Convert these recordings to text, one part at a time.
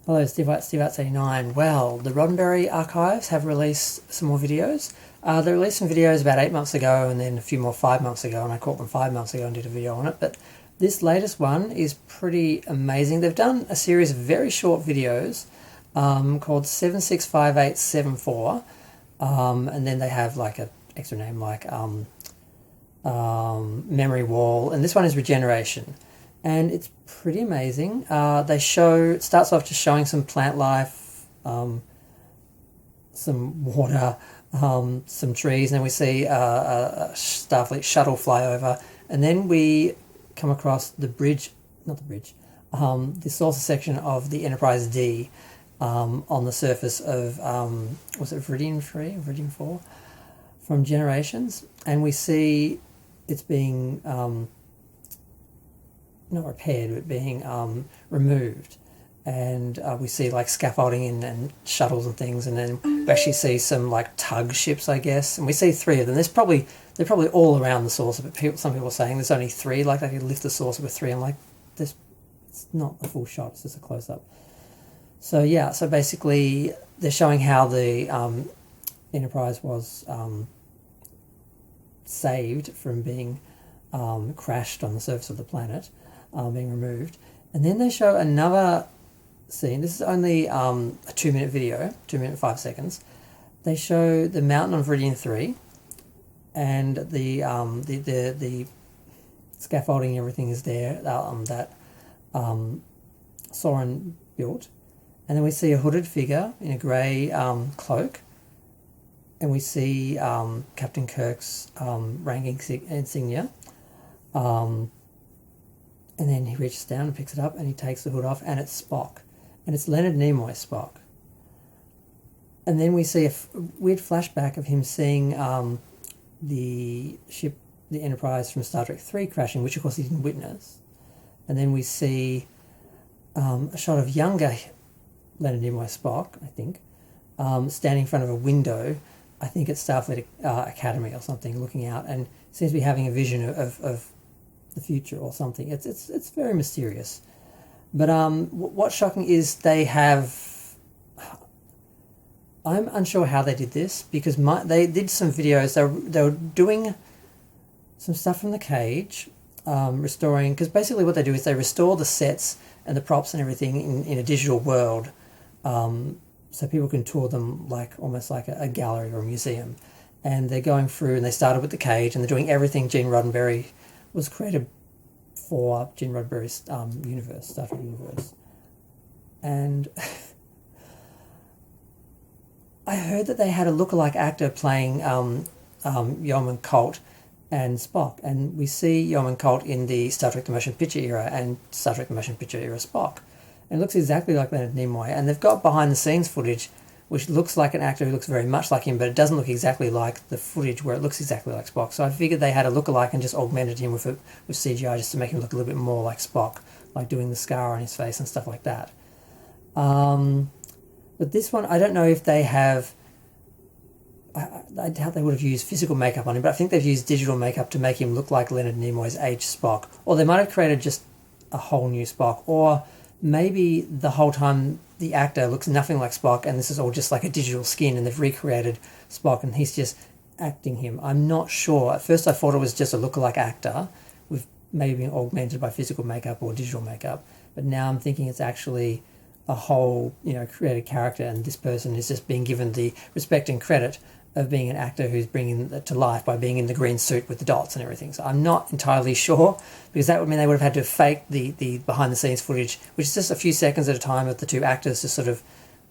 Hello, Steve Arts 89. Well, the Roddenberry archives have released some more videos. They released some videos about 8 months ago and then a few more 5 months ago, and I caught them 5 months ago and did a video on it. But this latest one is pretty amazing. They've done a series of very short videos called 765874, and then they have like an extra name like Memory Wall, and this one is Regeneration. And it's pretty amazing. It starts off just showing some plant life, some water, some trees, and then we see a Starfleet shuttle fly over, and then we come across the bridge, not the bridge, the saucer section of the Enterprise D on the surface of, was it Viridian 3, Viridian 4, from Generations, and we see it's being not repaired, but being removed, and we see like scaffolding and shuttles and things, and then we actually see some like tug ships, I guess, and we see three of them. They're probably all around the saucer, but some people are saying there's only three, like they could lift the saucer with three. I'm like, it's not a full shot, it's just a close up. So yeah, so basically they're showing how the Enterprise was saved from being crashed on the surface of the planet, being removed. And then they show another scene. This is only a 2-minute video, 2 minutes 5 seconds. They show the mountain on Viridian 3, and the scaffolding and everything is there that Soren built. And then we see a hooded figure in a grey cloak, and we see Captain Kirk's rank insignia. And then he reaches down and picks it up, and he takes the hood off, and it's Spock. And it's Leonard Nimoy's Spock. And then we see a weird flashback of him seeing the ship, the Enterprise from Star Trek 3 crashing, which of course he didn't witness. And then we see a shot of younger Leonard Nimoy Spock, I think, standing in front of a window. I think it's Starfleet Academy or something, looking out, and seems to be having a vision of the future or something. It's very mysterious. But what's shocking is they have... I'm unsure how they did this, because they did some videos. They were doing some stuff from the cage, restoring... Because basically what they do is they restore the sets and the props and everything in a digital world, so people can tour them like almost like a gallery or a museum. And they're going through, and they started with the cage, and they're doing everything Gene Roddenberry was created for, Gene Roddenberry's universe, Star Trek universe. And I heard that they had a lookalike actor playing Yeoman Colt and Spock, and we see Yeoman Colt in the Star Trek The Motion Picture era and Star Trek The Motion Picture era Spock. And it looks exactly like Leonard Nimoy, and they've got behind-the-scenes footage which looks like an actor who looks very much like him, but it doesn't look exactly like the footage where it looks exactly like Spock. So I figured they had a lookalike and just augmented him with CGI just to make him look a little bit more like Spock, like doing the scar on his face and stuff like that. But this one, I don't know if they have... I doubt they would have used physical makeup on him, but I think they've used digital makeup to make him look like Leonard Nimoy's aged Spock. Or they might have created just a whole new Spock, or maybe the whole time the actor looks nothing like Spock, and this is all just like a digital skin, and they've recreated Spock, and he's just acting him. I'm not sure. At first I thought it was just a lookalike actor with maybe being augmented by physical makeup or digital makeup, but now I'm thinking it's actually a whole, created character, and this person is just being given the respect and credit of being an actor who's bringing it to life by being in the green suit with the dots and everything. So I'm not entirely sure, because that would mean they would have had to fake the behind-the-scenes footage, which is just a few seconds at a time of the two actors just sort of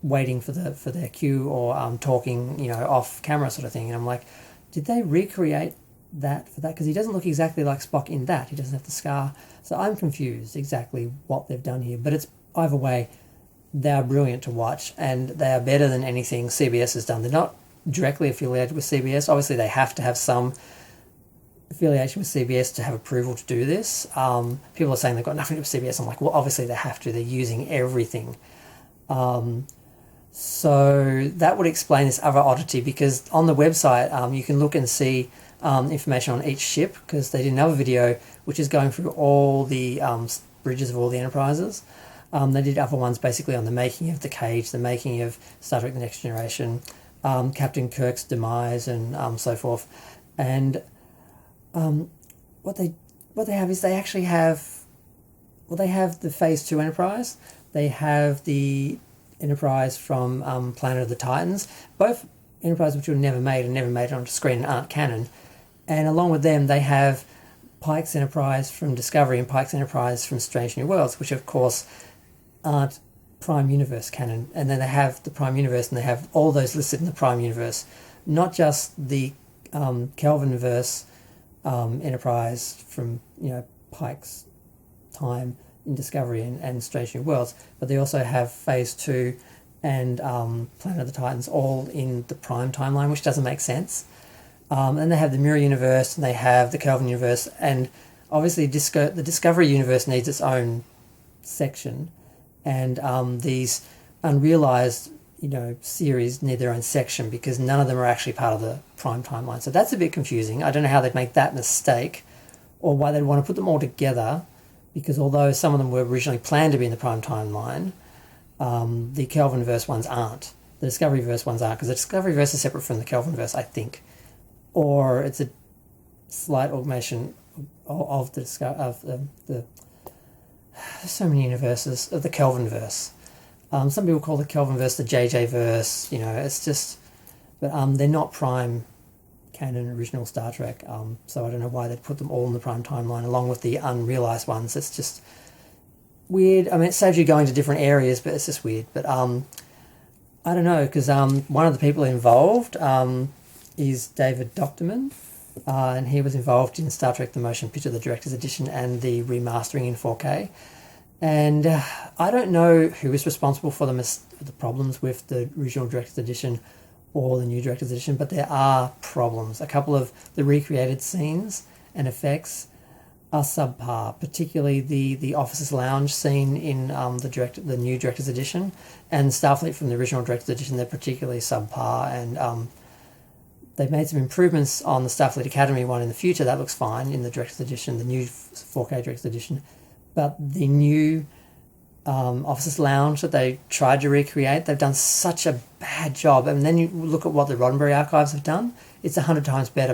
waiting for their cue or talking, off camera sort of thing. And I'm like, did they recreate that for that? Because he doesn't look exactly like Spock in that. He doesn't have the scar. So I'm confused exactly what they've done here. But it's either way, they are brilliant to watch, and they are better than anything CBS has done. They're not directly affiliated with CBS. Obviously they have to have some affiliation with CBS to have approval to do this. People are saying they've got nothing to do with CBS. I'm like, well, obviously they have to. They're using everything. So that would explain this other oddity, because on the website you can look and see information on each ship, because they did another video which is going through all the bridges of all the Enterprises. They did other ones basically on the making of the Cage, the making of Star Trek: The Next Generation, Captain Kirk's demise, and so forth. And what they have is they actually have, well, they have the Phase 2 Enterprise. They have the Enterprise from Planet of the Titans. Both Enterprise which were never made and never made it onto screen and aren't canon. And along with them, they have Pike's Enterprise from Discovery and Pike's Enterprise from Strange New Worlds, which of course aren't Prime Universe canon. And then they have the Prime Universe, and they have all those listed in the Prime Universe, not just the Kelvinverse Enterprise from Pike's time in Discovery and Strange New Worlds, but they also have Phase 2 and Planet of the Titans all in the Prime timeline, which doesn't make sense. And they have the Mirror Universe, and they have the Kelvin Universe, and obviously the Discovery Universe needs its own section, and these unrealized series need their own section because none of them are actually part of the Prime timeline. So that's a bit confusing. I don't know how they'd make that mistake, or why they'd want to put them all together, because although some of them were originally planned to be in the Prime timeline, the Kelvinverse ones aren't. The Discoveryverse ones aren't, because the Discoveryverse is separate from the Kelvinverse, I think. Or it's a slight augmentation of the there's so many universes of the Kelvinverse. Some people call the Kelvinverse the JJ-verse. It's just, but they're not Prime canon original Star Trek. So I don't know why they'd put them all in the Prime timeline along with the unrealized ones. It's just weird. I mean, it saves you going to different areas, but it's just weird. But I don't know, because one of the people involved is David Docterman, and he was involved in Star Trek: The Motion Picture, the Director's Edition, and the remastering in 4K. And I don't know who is responsible for the problems with the original Director's Edition or the new Director's Edition, but there are problems. A couple of the recreated scenes and effects are subpar, particularly the Officers' Lounge scene in the new Director's Edition, and Starfleet from the original Director's Edition. They're particularly subpar, and they've made some improvements on the Starfleet Academy one in the future. That looks fine in the Director's Edition, the new 4K Director's Edition. But the new Officers' Lounge that they tried to recreate, they've done such a bad job. And then you look at what the Roddenberry archives have done, it's 100 times better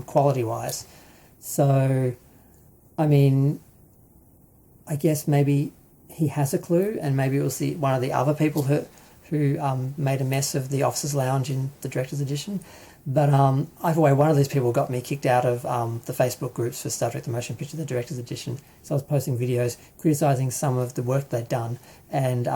quality-wise. So, I mean, I guess maybe he has a clue, and maybe it was one of the other people who made a mess of the Officers' Lounge in the Director's Edition. But either way, one of these people got me kicked out of the Facebook groups for Star Trek: The Motion Picture, the Director's Edition. So I was posting videos criticising some of the work they'd done, and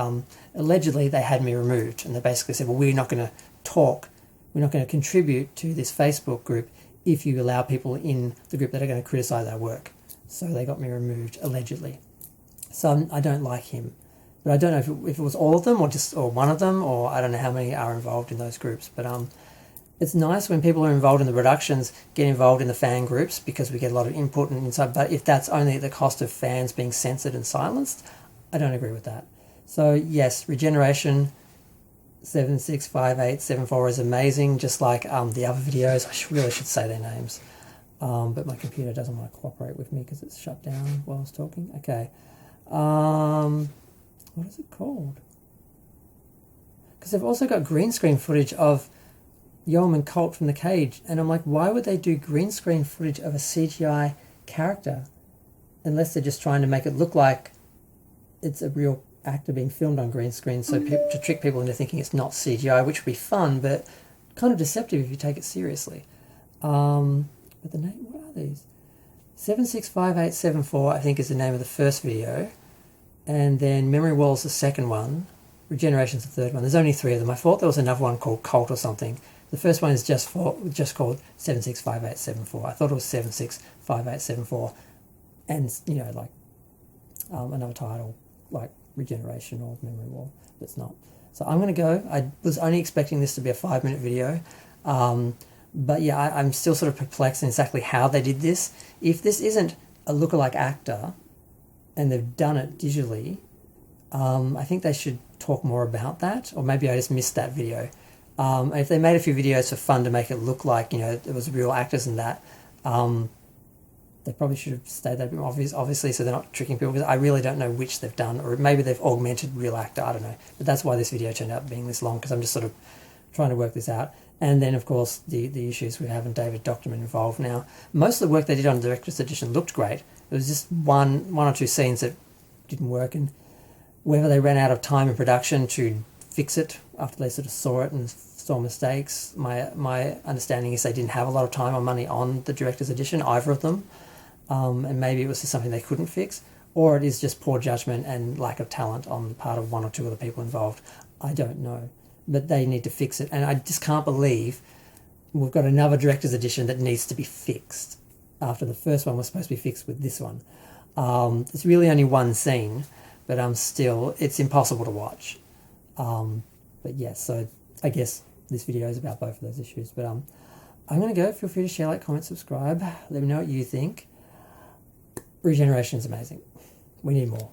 allegedly they had me removed. And they basically said, well, we're not going to talk, we're not going to contribute to this Facebook group if you allow people in the group that are going to criticise our work. So they got me removed, allegedly. So I don't like him. But I don't know if it was all of them or one of them, or I don't know how many are involved in those groups. But it's nice when people who are involved in the productions get involved in the fan groups, because we get a lot of input and insight. But if that's only at the cost of fans being censored and silenced, I don't agree with that. So yes, Regeneration 765874 is amazing, just like the other videos. I really should say their names. But my computer doesn't want to cooperate with me because it's shut down while I was talking. Okay. What is it called? Because they've also got green screen footage of Yom and Colt from the Cage, and I'm like, why would they do green screen footage of a CGI character unless they're just trying to make it look like it's a real actor being filmed on green screen, so to trick people into thinking it's not CGI, which would be fun but kind of deceptive if you take it seriously. But the name, what are these? 765874 I think is the name of the first video, and then Memory Wall's the second one, Regeneration's the third one. There's only 3 of them. I thought there was another one called Cult or something. The first one is just called 765874. I thought it was 765874, and like another title like Regeneration or Memory Wall, but it's not. So I'm going to go. I was only expecting this to be a 5-minute video, but yeah, I'm still sort of perplexed in exactly how they did this. If this isn't a lookalike actor and they've done it digitally, I think they should talk more about that, or maybe I just missed that video. If they made a few videos for fun to make it look like, it was real actors and that, They probably should have stayed that a bit more obviously, so they're not tricking people, because I really don't know which they've done, or maybe they've augmented real actor, I don't know. But that's why this video turned out being this long, because I'm just sort of trying to work this out. And then, of course, the issues we have, and David Doctorman involved. Now, most of the work they did on the Director's Edition looked great. There was just one or two scenes that didn't work, and whether they ran out of time in production to fix it after they sort of saw it and saw mistakes. My understanding is they didn't have a lot of time or money on the Director's Edition, either of them. And maybe it was just something they couldn't fix, or it is just poor judgment and lack of talent on the part of one or two of the people involved. I don't know, but they need to fix it. And I just can't believe we've got another Director's Edition that needs to be fixed after the first one was supposed to be fixed with this one. It's really only one scene, but still, it's impossible to watch. But yes, so I guess this video is about both of those issues. But I'm going to go. Feel free to share, like, comment, subscribe. Let me know what you think. Regeneration is amazing. We need more.